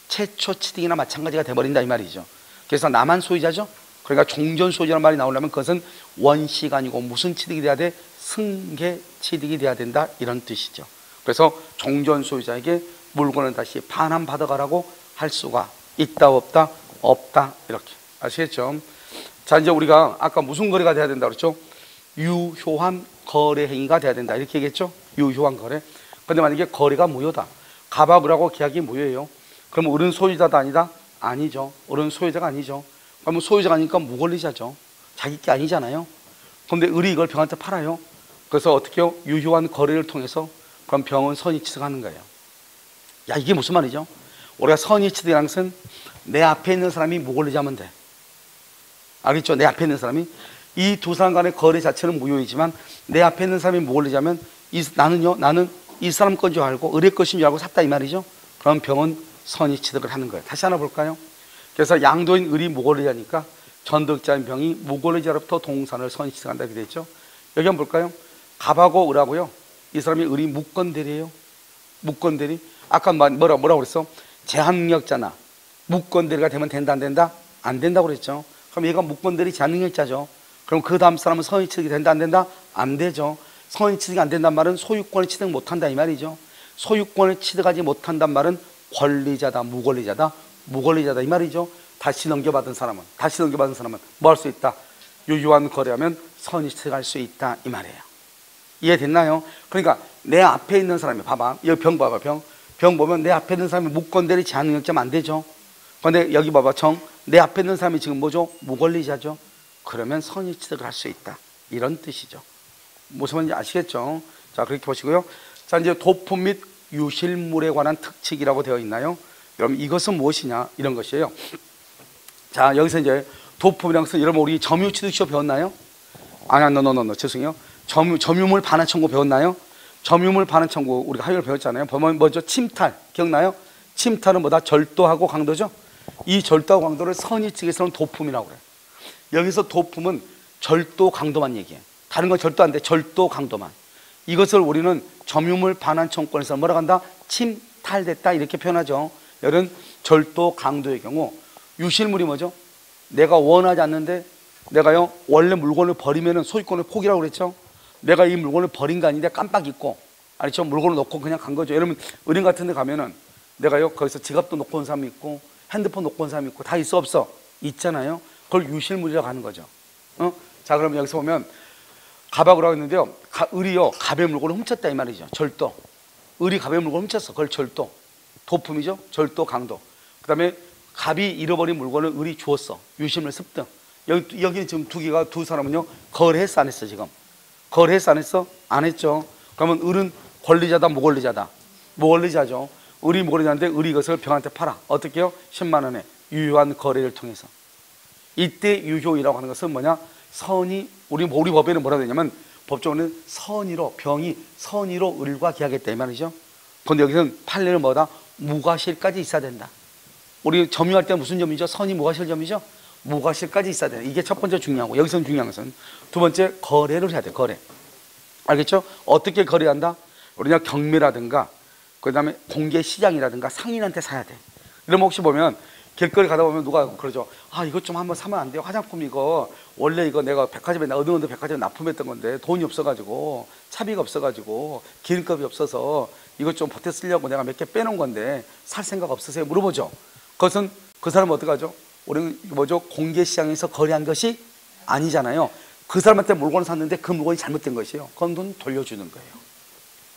최초 취득이나 마찬가지가 돼버린다 이 말이죠. 그래서 나만 소유자죠. 그러니까 종전 소유자라는 말이 나오려면 그것은 원시가 아니고 무슨 취득이 돼야 돼? 승계 취득이 돼야 된다 이런 뜻이죠. 그래서 종전 소유자에게 물건을 다시 반환 받아가라고 할 수가 있다 없다? 없다 이렇게. 아시겠죠? 자, 이제 우리가 아까 무슨 거래가 돼야 된다 그랬죠? 유효한 거래 행위가 돼야 된다 이렇게 얘기했죠? 유효한 거래. 근데 만약에 거래가 무효다. 갑하을하고 계약이 무효예요. 그럼 을은 소유자다 아니다? 아니죠. 을은 소유자가 아니죠. 그러면 소유자가 아니니까 무권리자죠. 자기 게 아니잖아요. 그런데 을이 이걸 병한테 팔아요. 그래서 어떻게 해요? 유효한 거래를 통해서 그럼 병은 선의 취득하는 거예요. 야, 이게 무슨 말이죠? 우리가 선의 취득이라는 것은 내 앞에 있는 사람이 무권리자면 돼. 알겠죠? 내 앞에 있는 사람이. 이 두 사람 간의 거래 자체는 무효이지만 내 앞에 있는 사람이 무권리자면 나는 이 사람 건 줄 알고 을의 것인 줄 알고 샀다 이 말이죠. 그럼 병은 선의 취득을 하는 거예요. 다시 하나 볼까요? 그래서 양도인 을이 무권리자니까 전득자인 병이 무권리자로부터 동산을 선의 취득한다 이렇게 되죠. 여기 한번 볼까요? 갑하고 을하고요. 이 사람이 을이 무권대리예요. 무권대리. 아까 뭐라고 그랬어? 제한능력자나 무권대리가 되면 된다 안 된다? 안 된다고 그랬죠. 그럼 얘가 무권대리 제한능력자죠. 그럼 그 다음 사람은 선의 취득이 된다 안 된다? 안 되죠. 선의 취득이 안 된다는 말은 소유권을 취득 못한다 이 말이죠. 소유권을 취득하지 못한다는 말은 권리자다 무권리자다? 무권리자다 이 말이죠. 다시 넘겨받은 사람은 뭐 할 수 있다? 유효한 거래하면 선의 취득할 수 있다 이 말이에요. 이해됐나요? 그러니까 내 앞에 있는 사람이 봐봐. 여기 병 봐봐. 병 보면 내 앞에 있는 사람이 무권대리 제한능력자면 안 되죠. 그런데 여기 봐봐. 내 앞에 있는 사람이 지금 뭐죠? 무권리자죠. 그러면 선의 취득을 할 수 있다 이런 뜻이죠. 무슨 말인지 아시겠죠? 자, 그렇게 보시고요. 자, 이제 도품 및 유실물에 관한 특칙이라고 되어 있나요? 여러분 이것은 무엇이냐 이런 것이에요. 자, 여기서 이제 도품이라는 것은 여러분 우리 점유취득시효 배웠나요? 아니, 죄송해요. 점유물 반환 청구 배웠나요? 점유물 반환 청구 우리가 하여를 배웠잖아요. 보면 뭐죠? 침탈 기억나요? 침탈은 뭐다? 절도하고 강도죠. 이 절도하고 강도를 선의 측에서는 도품이라고 그래요. 여기서 도품은 절도 강도만 얘기해. 다른 건 절도 안 돼. 절도 강도만. 이것을 우리는 점유물 반환 청구권에서 뭐라고 한다? 침탈됐다 이렇게 표현하죠. 여러분 절도 강도의 경우 유실물이 뭐죠? 내가 원하지 않는데 내가요 원래 물건을 버리면은 소유권을 포기라고 그랬죠. 내가 이 물건을 버린 거 아닌데 깜빡 잊고 알죠? 물건을 놓고 그냥 간 거죠. 여러분 은행 같은 데 가면은 내가요 거기서 지갑도 놓고 온 사람이 있고 핸드폰 놓고 온 사람이 있고 다 있어 없어? 있잖아요. 그걸 유실물이라고 하는 거죠. 자, 그럼 여기서 보면 갑하을하고 있는데요. 을이요 갑의 물건을 훔쳤다 이 말이죠. 절도. 을이 갑의 물건을 훔쳤어. 그걸 절도. 도품이죠. 절도 강도. 그 다음에 갑이 잃어버린 물건을 을이 주었어. 유실물 습득. 여기 지금 두 사람은요 거래했어 안 했어? 지금 거래했어 안 했어? 안 했죠. 그러면 을은 권리자다 무권리자다? 무권리자죠. 을이 무권리자인데 을이 이것을 병한테 팔아. 어떻게 해요? 10만 원에 유효한 거래를 통해서. 이때 유효이라고 하는 것은 뭐냐? 선의, 우리 법에는 뭐라고 되냐면 법적으로는 병이 선의로 을과 계약했다 이 말이죠. 그런데 여기서는 판례는 뭐다? 무과실까지 있어야 된다. 우리 점유할 때 무슨 점이죠? 선의 무과실 점이죠? 무과실까지 있어야 된다. 이게 첫 번째 중요하고 여기서는 중요한 것은 두 번째 거래를 해야 돼. 거래. 알겠죠? 어떻게 거래한다? 우리가 경매라든가 그 다음에 공개 시장이라든가 상인한테 사야 돼. 이러면 혹시 보면 길거리 가다 보면 누가 그러죠. 아, 이것 좀 한번 사면 안 돼요? 화장품 이거 원래 이거 내가 백화점에 어느 백화점에 납품했던 건데 돈이 없어가지고 차비가 없어가지고 기름값이 없어서 이것 좀 보태 쓰려고 내가 몇 개 빼놓은 건데 살 생각 없으세요? 물어보죠. 그것은 그 사람은 어떡하죠? 우리는 뭐죠? 공개시장에서 거래한 것이 아니잖아요. 그 사람한테 물건을 샀는데 그 물건이 잘못된 것이에요. 그건 돈 돌려주는 거예요.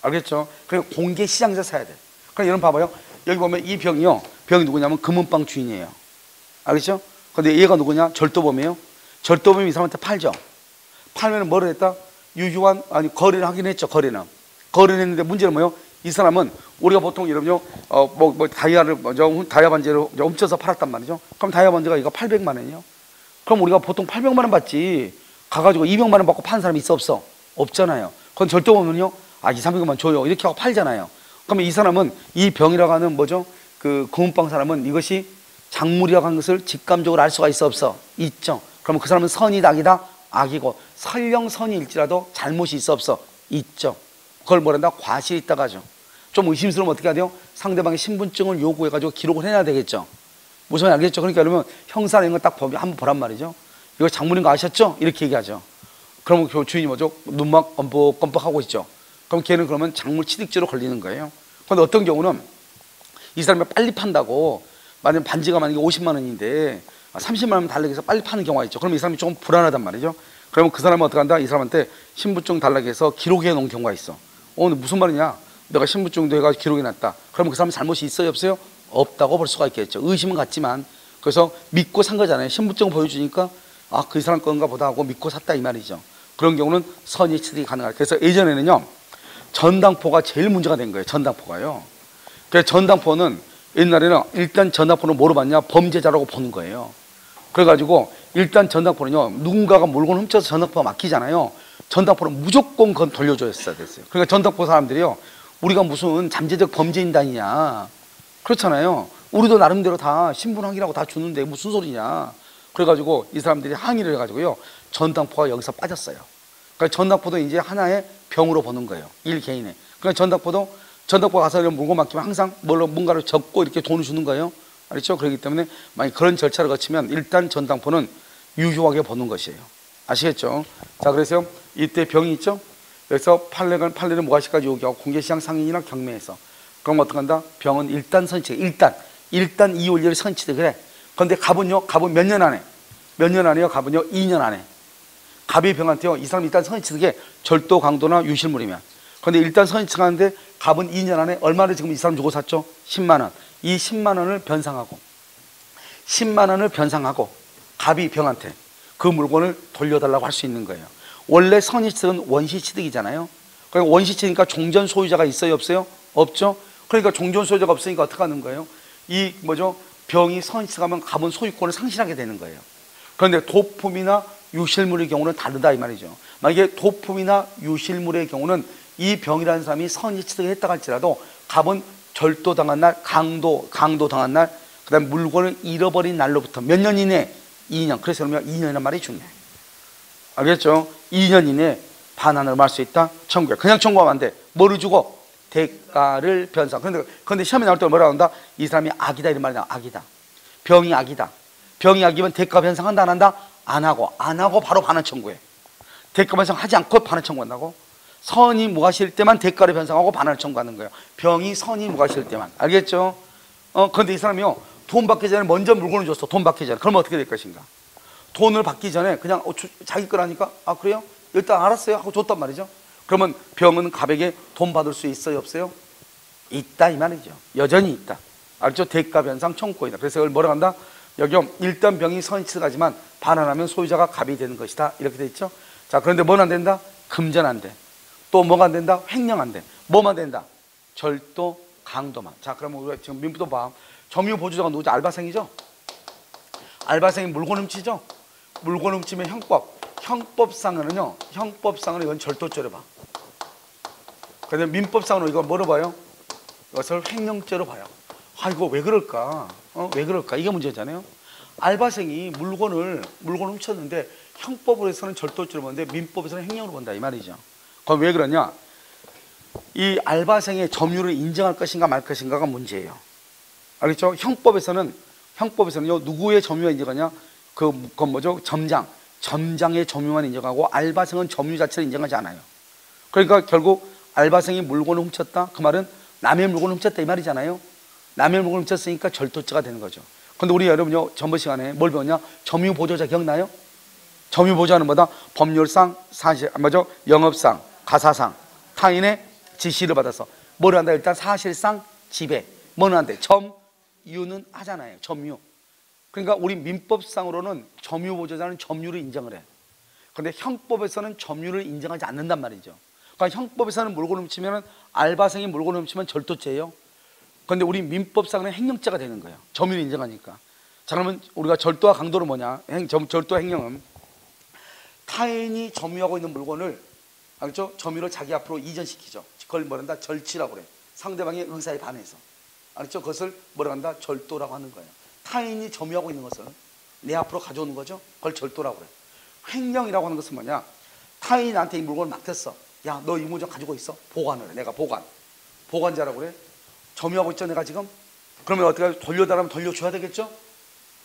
알겠죠? 그러니까 공개시장에서 사야 돼. 그럼 여러분 봐봐요. 여기 보면 이 병이요. 병이 누구냐면 금은방 주인이에요. 알겠죠? 근데 얘가 누구냐? 절도범이에요. 절도범이 이 사람한테 팔죠. 팔면 뭐를 했다? 유효한, 아니, 거래를 하긴 했죠. 거래는 했는데 문제는 뭐예요? 이 사람은 우리가 보통 여러분요, 다이아를 먼저 다이아 반지를 훔쳐서 팔았단 말이죠. 그럼 다이아 반지가 이거 800만 원이요. 그럼 우리가 보통 800만 원 받지 가가지고 200만 원 받고 파는 사람이 있어 없어? 없잖아요. 그건 절도범은요, 아, 2, 300만 원 줘요. 이렇게 하고 팔잖아요. 그러면 이 사람은 이 병이라고 하는 뭐죠? 그 금은방 사람은 이것이 작물이라고 하는 것을 직감적으로 알 수가 있어 없어? 있죠. 그러면 그 사람은 선이다 악이다? 악이고 설령 선일지라도 잘못이 있어 없어? 있죠. 그걸 뭐란다? 과실이 있다고 하죠. 좀 의심스러우면 어떻게 해야 돼요? 상대방의 신분증을 요구해가지고 기록을 해놔야 되겠죠. 무슨 말인지 알겠죠? 그러니까 여러분 형사나 이런 거 딱 보면 한번 보란 말이죠. 이거 작물인 거 아셨죠? 이렇게 얘기하죠. 그러면 그 주인이 뭐죠? 눈막 껌뻑껌뻑 하고 있죠. 그럼 걔는 그러면 작물 취득죄로 걸리는 거예요. 그런데 어떤 경우는 이 사람이 빨리 판다고, 만약에 반지가 만약에 50만 원인데 30만 원 달라고 해서 빨리 파는 경우가 있죠. 그럼 이 사람이 조금 불안하단 말이죠. 그러면 그 사람은 어떻게 한다? 이 사람한테 신분증 달라고 해서 기록해 놓은 경우가 있어. 근데 무슨 말이냐? 내가 신분증도 해가지고 기록해 놨다. 그러면 그 사람은 잘못이 있어요 없어요? 없다고 볼 수가 있겠죠. 의심은 갖지만. 그래서 믿고 산 거잖아요. 신분증 보여주니까 아, 그 사람 건가 보다 하고 믿고 샀다 이 말이죠. 그런 경우는 선의 취득이 가능하다. 그래서 예전에는요, 전당포가 제일 문제가 된 거예요. 전당포가요. 그래서 전당포는 옛날에는 일단 전당포는 뭐로 봤냐? 범죄자라고 보는 거예요. 그래가지고 일단 전당포는요, 누군가가 물건 훔쳐서 전당포가 막히잖아요. 전당포는 무조건 그건 돌려줬어야 됐어요. 그러니까 전당포 사람들이요, 우리가 무슨 잠재적 범죄인단이냐, 그렇잖아요. 우리도 나름대로 다 신분 확인하고 다 주는데 무슨 소리냐. 그래가지고 이 사람들이 항의를 해가지고요, 전당포가 여기서 빠졌어요. 그러니까 전당포도 이제 하나의 병으로 보는 거예요. 일 개인의. 그러니까 전당포 가서 물건 맡기면 항상 뭔가를 적고 이렇게 돈을 주는 거예요. 알겠죠? 그렇기 때문에 만약 그런 절차를 거치면 일단 전당포는 유효하게 보는 것이에요. 아시겠죠? 자, 그래서 이때 병이 있죠? 여기서 판례는 무과시까지 요구하고 공개시장 상인이나 경매에서. 그럼 어떡한다? 병은 일단 선취. 일단 이 원리를 선취돼. 그래. 그런데 갑은요? 갑은 몇 년 안에? 몇 년 안에요? 갑은요? 2년 안에. 갑이 병한테요, 이 사람 일단 선취득에 절도, 강도나 유실물이면. 그런데 일단 선취하는데 갑은 2년 안에 얼마를 지금 이 사람 주고 샀죠? 10만 원. 이 10만 원을 변상하고 10만 원을 변상하고 갑이 병한테 그 물건을 돌려달라고 할 수 있는 거예요. 원래 선의취득은 원시취득이잖아요. 그러니까 원시취득이니까 종전 소유자가 있어요 없어요? 없죠. 그러니까 종전 소유자가 없으니까 어떻게 하는 거예요? 이 뭐죠? 병이 선의취득하면 갑은 소유권을 상실하게 되는 거예요. 그런데 도품이나 유실물의 경우는 다르다 이 말이죠. 만약에 도품이나 유실물의 경우는 이 병이라는 사람이 선의취득을 했다고 할지라도 갑은 절도당한 날, 강도 당한 날, 그 다음에 물건을 잃어버린 날로부터 몇 년 이내? 2년. 그래서 그러면 2년이라는 말이 중요해요. 알겠죠? 2년 이내에 반환을 할 수 있다? 청구해. 그냥 청구하면 안 돼. 뭐를 주고? 대가를 변상. 그런데 시험에 나올 때 뭐라고 한다? 이 사람이 악이다 이런 말이 나와. 악이다. 병이 악이다. 병이 악이면 대가 변상한다 안 한다? 안 하고 바로 반환 청구해. 대가 변상하지 않고 반환 청구한다고? 선이 무과실 때만 대가를 변상하고 반환을 청구하는 거예요. 병이 선이 무과실 때만. 알겠죠? 그런데 이 사람이요, 돈 받기 전에 먼저 물건을 줬어. 돈 받기 전에. 그러면 어떻게 될 것인가? 돈을 받기 전에 그냥 자기 거라니까, 아 그래요? 일단 알았어요 하고 줬단 말이죠. 그러면 병은 갑에게 돈 받을 수 있어요 없어요? 있다 이 말이죠. 여전히 있다. 알죠? 대가 변상 청구이다. 그래서 이걸 뭐라고 한다? 여기요, 일단 병이 선취득하지만 반환하면 소유자가 갑이 되는 것이다. 이렇게 돼 있죠. 자, 그런데 뭐는 안 된다? 금전 안 돼. 또 뭐가 안 된다? 횡령 안 돼. 뭐만 된다? 절도, 강도만. 자, 그러면 우리가 지금 민부도 봐. 점유 보조자가 누구죠? 알바생이죠? 알바생이 물건 훔치죠? 물건 훔치면 형법상으로는요, 형법상으로 이건 절도죄로 봐. 그런데 민법상으로 이거 뭐로 봐요? 이것을 횡령죄로 봐요. 아, 이거 왜 그럴까? 왜 그럴까? 이게 문제잖아요. 알바생이 물건을 훔쳤는데 형법으로 해서는 절도죄로 보는데 민법에서는 횡령으로 본다 이 말이죠. 그럼 왜 그러냐? 이 알바생의 점유를 인정할 것인가 말 것인가가 문제예요. 알겠죠? 형법에서는 형법에서는요, 누구의 점유가 인정하냐? 그건 뭐죠? 점장의 점유만 인정하고 알바생은 점유 자체를 인정하지 않아요. 그러니까 결국 알바생이 물건을 훔쳤다, 그 말은 남의 물건을 훔쳤다 이 말이잖아요. 남의 물건을 훔쳤으니까 절도죄가 되는 거죠. 근데 우리 여러분요, 전번 시간에 뭘 배웠냐? 점유보조자 기억나요? 점유보조자는 뭐다? 법률상, 사실, 뭐죠? 영업상, 가사상, 타인의 지시를 받아서 뭐를 한다? 일단 사실상 지배, 뭐는 한대? 점유는 하잖아요. 점유. 그러니까 우리 민법상으로는 점유보조자는 점유를 인정을 해. 그런데 형법에서는 점유를 인정하지 않는단 말이죠. 그러니까 형법에서는 물건을 훔치면, 알바생이 물건을 훔치면 절도죄예요. 그런데 우리 민법상은 횡령죄가 되는 거예요. 점유를 인정하니까. 자, 그러면 우리가 절도와 강도는 뭐냐? 절도와 횡령은 타인이 점유하고 있는 물건을, 알겠죠? 점유를 자기 앞으로 이전시키죠. 그걸 뭐란다? 절취라고 그래. 상대방의 의사에 반해서. 알겠죠? 그것을 뭐라 한다? 절도라고 하는 거예요. 타인이 점유하고 있는 것을 내 앞으로 가져오는 거죠. 그걸 절도라고 그래. 횡령이라고 하는 것은 뭐냐? 타인이 나한테 이 물건을 맡겼어. 야, 너 이 물건 가지고 있어. 보관을 해. 내가 보관자라고 그래. 점유하고 있죠, 내가 지금. 그러면 어떻게 하죠? 돌려달라면 돌려줘야 되겠죠.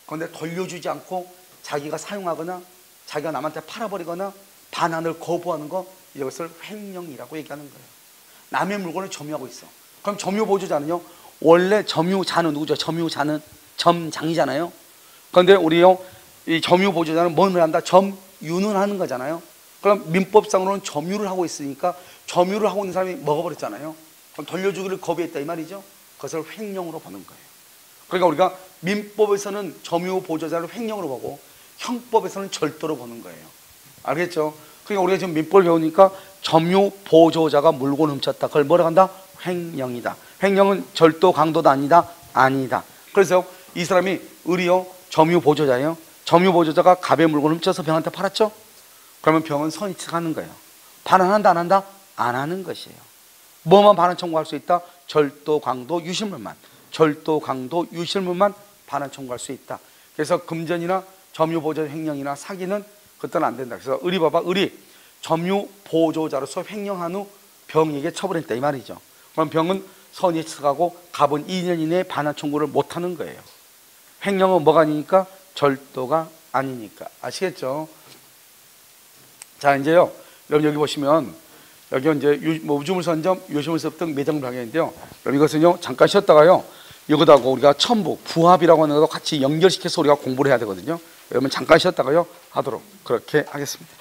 그런데 돌려주지 않고 자기가 사용하거나 자기가 남한테 팔아버리거나 반환을 거부하는 거, 이것을 횡령이라고 얘기하는 거예요. 남의 물건을 점유하고 있어. 그럼 점유보조자는요, 원래 점유자는 누구죠? 점유자는 점장이잖아요. 그런데 우리요, 이 점유보조자는 뭐를 한다? 점유는 하는 거잖아요. 그럼 민법상으로는 점유를 하고 있으니까 점유를 하고 있는 사람이 먹어버렸잖아요. 그럼 돌려주기를 거부했다 이 말이죠. 그것을 횡령으로 보는 거예요. 그러니까 우리가 민법에서는 점유보조자를 횡령으로 보고 형법에서는 절도로 보는 거예요. 알겠죠? 그러니까 우리가 지금 민법을 배우니까 점유보조자가 물건 훔쳤다, 그걸 뭐라고 한다? 횡령이다. 횡령은 절도 강도도 아니다. 아니다. 그래서 이 사람이 의리요, 점유보조자예요. 점유보조자가 갑의 물건을 훔쳐서 병한테 팔았죠? 그러면 병은 선의책하는 거예요. 반환한다 안 한다? 안 하는 것이에요. 뭐만 반환 청구할 수 있다? 절도, 강도, 유실물만. 절도, 강도, 유실물만 반환 청구할 수 있다. 그래서 금전이나 점유보조 횡령이나 사기는 그때는 안 된다. 그래서 의리 봐봐. 의리 점유보조자로서 횡령한 후 병에게 처벌했다 이 말이죠. 그럼 병은 선의책하고 갑은 2년 이내에 반환 청구를 못하는 거예요. 횡령은 뭐가 아니니까? 절도가 아니니까. 아시겠죠? 자, 이제요, 여러분 여기 보시면, 여기 이제 우주물선점, 요시물섭 등 매장 방향인데요. 여러분 이것은요, 잠깐 쉬었다가요, 이것하고 우리가 첨부, 부합이라고 하는 것도 같이 연결시켜서 우리가 공부를 해야 되거든요. 여러분 잠깐 쉬었다가요, 하도록 그렇게 하겠습니다.